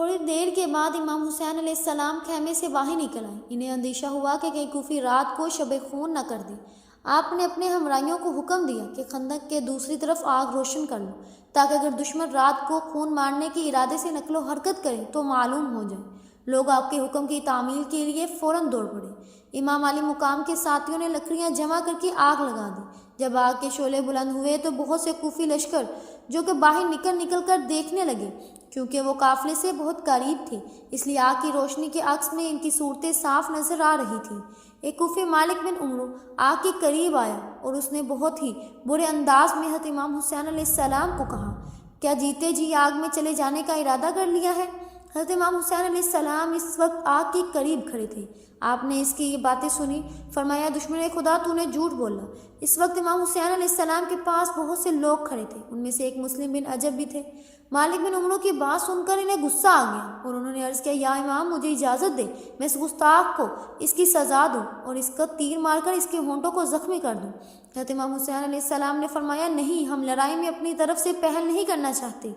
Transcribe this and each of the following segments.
تھوڑی دیر کے بعد امام حسین علیہ السلام خیمے سے باہر نکل آئے۔ انہیں اندیشہ ہوا کہ کہیں کوفی رات کو شب خون نہ کر دیں۔ آپ نے اپنے ہمراہیوں کو حکم دیا کہ خندق کے دوسری طرف آگ روشن کر لو، تاکہ اگر دشمن رات کو خون مارنے کے ارادے سے نقل و حرکت کریں تو معلوم ہو جائے۔ لوگ آپ کے حکم کی تعمیل کے لیے فوراً دوڑ پڑے۔ امام علی مقام کے ساتھیوں نے لکڑیاں جمع کر کے آگ لگا دی۔ جب آگ کے شعلے بلند ہوئے تو بہت سے کوفی لشکر جو کہ باہر نکل کر دیکھنے لگے، کیونکہ وہ قافلے سے بہت قریب تھے، اس لیے آگ کی روشنی کے عکس میں ان کی صورتیں صاف نظر آ رہی تھیں۔ ایک کوفی مالک بن عمرو آگ کے قریب آیا اور اس نے بہت ہی برے انداز میں حضرت امام حسین علیہ السلام کو کہا، کیا جیتے جی آگ میں چلے جانے کا ارادہ کر لیا ہے؟ حضرت امام حسین علیہ السلام اس وقت آگ کے قریب کھڑے تھے۔ آپ نے اس کی یہ باتیں سنی، فرمایا، دشمن خدا تو نے جھوٹ بولا۔ اس وقت امام حسین علیہ السلام کے پاس بہت سے لوگ کھڑے تھے، ان میں سے ایک مسلم بن عجب بھی تھے۔ مالک بن عمرو کی بات سن کر انہیں غصہ آ گیا اور انہوں نے عرض کیا، یا امام، مجھے اجازت دے، میں اس گستاخ کو اس کی سزا دوں اور اس کا تیر مار کر اس کے ہونٹوں کو زخمی کر دوں۔ حضرت امام حسین علیہ السلام نے فرمایا، نہیں، ہم لڑائی میں اپنی طرف سے پہل نہیں کرنا چاہتے،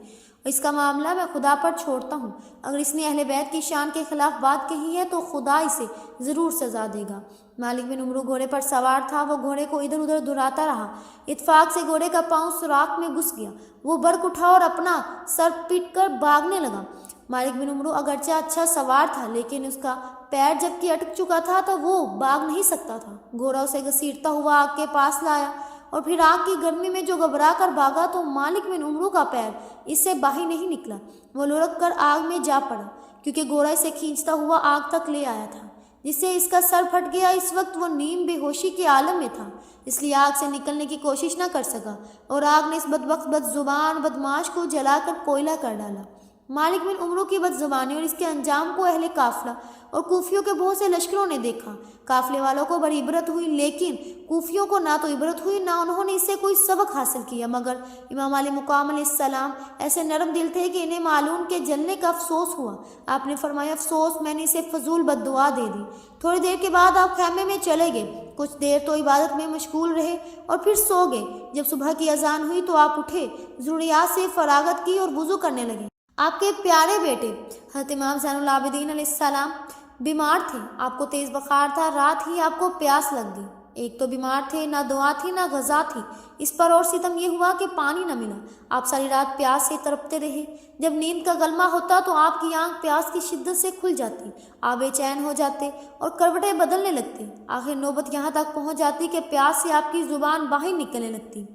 اس کا معاملہ میں خدا پر چھوڑتا ہوں۔ اگر اس نے اہل بیت کی شان کے خلاف بات کہی ہے تو خدا اسے ضرور سزا دے گا۔ مالک بن عمرو گھوڑے پر سوار تھا، وہ گھوڑے کو ادھر ادھر دھراتا رہا۔ اتفاق سے گھوڑے کا پاؤں سوراخ میں گھس گیا، وہ برک اٹھا اور اپنا سر پیٹ کر بھاگنے لگا۔ مالک بن عمرو اگرچہ اچھا سوار تھا، لیکن اس کا پیر جب کہ اٹک چکا تھا تو وہ بھاگ نہیں سکتا تھا۔ گھوڑا اسے گھسیٹتا ہوا آگ کے پاس لایا اور پھر آگ کی گرمی میں جو گھبرا کر بھاگا تو مالک بن عمرو کا پیر اس سے باہر نہیں نکلا، وہ لڑک کر آگ میں جا پڑا، کیونکہ گھوڑا اسے کھینچتا ہوا آگ تک لے آیا تھا، جس سے اس کا سر پھٹ گیا۔ اس وقت وہ نیم بے ہوشی کے عالم میں تھا، اس لیے آگ سے نکلنے کی کوشش نہ کر سکا اور آگ نے اس بدبخت بد زبان بدماش کو جلا کر کوئلہ کر ڈالا۔ مالک بن عمرو کی بد زبانی اور اس کے انجام کو اہل قافلہ اور کوفیوں کے بہت سے لشکروں نے دیکھا۔ قافلے والوں کو بڑی عبرت ہوئی، لیکن کوفیوں کو نہ تو عبرت ہوئی، نہ انہوں نے اس سے کوئی سبق حاصل کیا۔ مگر امام علی مقام علیہ السلام ایسے نرم دل تھے کہ انہیں معلوم کے جلنے کا افسوس ہوا۔ آپ نے فرمایا، افسوس، میں نے اسے فضول بد دعا دے دی۔ تھوڑی دیر کے بعد آپ خیمے میں چلے گئے، کچھ دیر تو عبادت میں مشغول رہے اور پھر سو گئے۔ جب صبح کی اذان ہوئی تو آپ اٹھے، ضروریات سے فراغت کی اور وضو کرنے لگے۔ آپ کے پیارے بیٹے حضرت امام زین العابدین علیہ السلام بیمار تھے، آپ کو تیز بخار تھا، رات ہی آپ کو پیاس لگ گئی۔ ایک تو بیمار تھے، نہ دعا تھی نہ غذا تھی، اس پر اور ستم یہ ہوا کہ پانی نہ ملا۔ آپ ساری رات پیاس سے تڑپتے رہے۔ جب نیند کا غلبہ ہوتا تو آپ کی آنکھ پیاس کی شدت سے کھل جاتی، آپ بے چین ہو جاتے اور کروٹیں بدلنے لگتے۔ آخر نوبت یہاں تک پہنچ جاتی کہ پیاس سے آپ کی زبان باہر نکلنے لگتی۔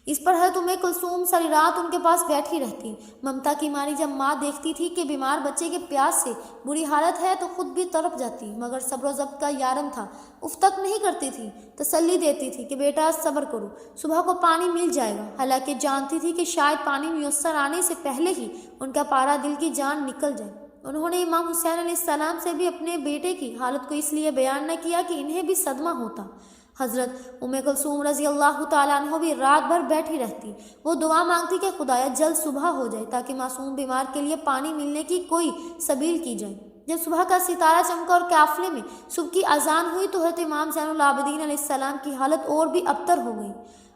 اس پر حضرت کلثوم ساری رات ان کے پاس بیٹھی رہتی۔ ممتا کی ماری جب ماں دیکھتی تھی کہ بیمار بچے کے پیاس سے بری حالت ہے تو خود بھی تڑپ جاتی، مگر صبر و ضبط کا یارم تھا، اف تک نہیں کرتی تھی، تسلی دیتی تھی کہ بیٹا صبر کرو، صبح کو پانی مل جائے گا، حالانکہ جانتی تھی کہ شاید پانی میسر آنے سے پہلے ہی ان کا پارا دل کی جان نکل جائے۔ انہوں نے امام حسین علیہ السلام سے بھی اپنے بیٹے کی حالت کو اس لیے بیان نہ کیا کہ انہیں بھی صدمہ ہوتا۔ حضرت کلثوم رضی اللہ تعالیٰ عنہ بھی رات بھر بیٹھی رہتی، وہ دعا مانگتی کہ خدایا جلد صبح ہو جائے تاکہ معصوم بیمار کے لیے پانی ملنے کی کوئی سبیل کی جائے۔ جب صبح کا ستارہ چمکا اور قافلے میں صبح کی اذان ہوئی تو حضرت امام زین العابدین علیہ السلام کی حالت اور بھی ابتر ہو گئی۔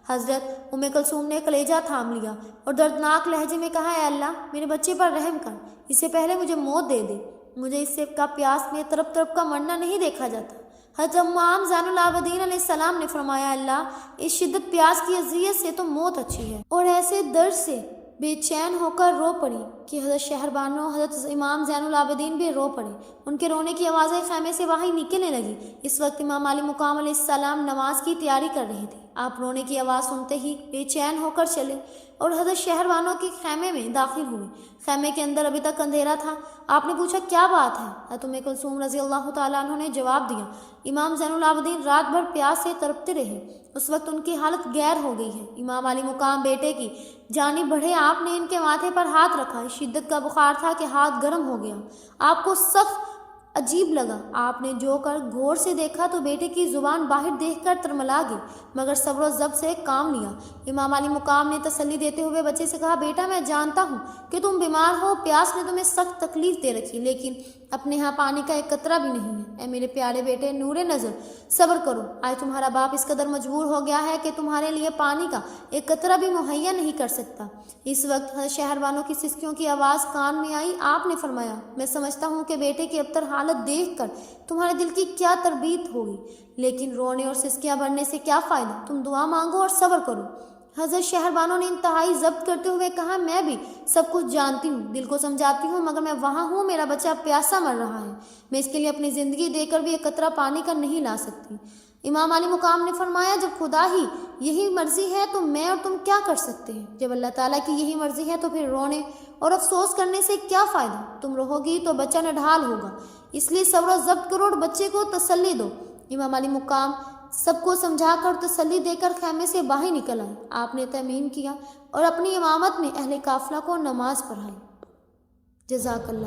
حضرت کلثوم نے کلیجہ تھام لیا اور دردناک لہجے میں کہا، اے اللہ، میرے بچے پر رحم کر، اس سے پہلے مجھے موت دے دے، مجھے اس سے کا پیاس میں تڑپ تڑپ کا مرنا نہیں دیکھا جاتا۔ حضرت امام زین العابدین علیہ السلام نے فرمایا، اللہ، اس شدت پیاس کی اذیت سے تو موت اچھی ہے، اور ایسے درد سے بے چین ہو کر رو پڑی کہ حضرت شہربانو حضرت امام زین العابدین بھی رو پڑے۔ ان کے رونے کی آوازیں خیمے سے باہر نکلنے لگی۔ اس وقت امام علی مقام علیہ السلام نماز کی تیاری کر رہے تھے۔ آپ رونے کی آواز سنتے ہی بے چین ہو کر چلے اور حضرت شہربانو کے خیمے میں داخل ہوئے۔ خیمے کے اندر ابھی تک اندھیرا تھا۔ آپ نے پوچھا، کیا بات ہے؟ حضرت کلثوم رضی اللہ تعالیٰ عنہ نے جواب دیا، امام زین العابدین رات بھر پیاس سے تڑپتے رہے، اس وقت ان کی حالت غیر ہو گئی ہے۔ امام علی مقام بیٹے کی جانب بڑھے، آپ نے ان کے ماتھے پر ہاتھ رکھا، شدت کا بخار تھا کہ ہاتھ گرم ہو گیا۔ آپ کو سخت عجیب لگا۔ آپ نے جو کر غور سے دیکھا تو بیٹے کی زبان باہر دیکھ کر ترملا گئی، مگر صبر و ضبط سے کام لیا۔ امام علی مقام نے تسلی دیتے ہوئے بچے سے کہا، بیٹا میں جانتا ہوں کہ تم بیمار ہو، پیاس نے تمہیں سخت تکلیف دے رکھی، لیکن اپنے ہاں پانی کا ایک قطرہ بھی نہیں ہے۔ اے میرے پیارے بیٹے نور نظر، صبر کرو۔ آج تمہارا باپ اس قدر مجبور ہو گیا ہے کہ تمہارے لیے پانی کا ایک قطرہ بھی مہیا نہیں کر سکتا۔ اس وقت شہروانوں کی سسکیوں کی آواز کان میں آئی۔ آپ نے فرمایا، میں سمجھتا ہوں کہ بیٹے کی ابتر حالت دیکھ کر تمہارے دل کی کیا تربیت ہوگی، لیکن رونے اور سسکیاں بھرنے سے کیا فائدہ، تم دعا مانگو اور صبر کرو۔ حضرت شہروانوں نے انتہائی ضبط کرتے ہوئے کہا، میں بھی سب کچھ جانتی ہوں، دل کو سمجھاتی ہوں، مگر میں وہاں ہوں، میرا بچہ پیاسا مر رہا ہے، میں اس کے لیے اپنی زندگی دے کر بھی ایک قطرہ پانی کا نہیں لا سکتی۔ امام علی مقام نے فرمایا، جب خدا ہی یہی مرضی ہے تو میں اور تم کیا کر سکتے ہیں؟ جب اللہ تعالیٰ کی یہی مرضی ہے تو پھر رونے اور افسوس کرنے سے کیا فائدہ؟ تم رہو گی تو بچہ نڈھال ہوگا، اس لیے صبر و ضبط کرو اور بچے کو تسلی دو۔ امام علی مقام سب کو سمجھا کر تسلی دے کر خیمے سے باہر نکل آئے۔ آپ نے تیمیم کیا اور اپنی امامت میں اہل قافلہ کو نماز پڑھائی۔ جزاک اللہ۔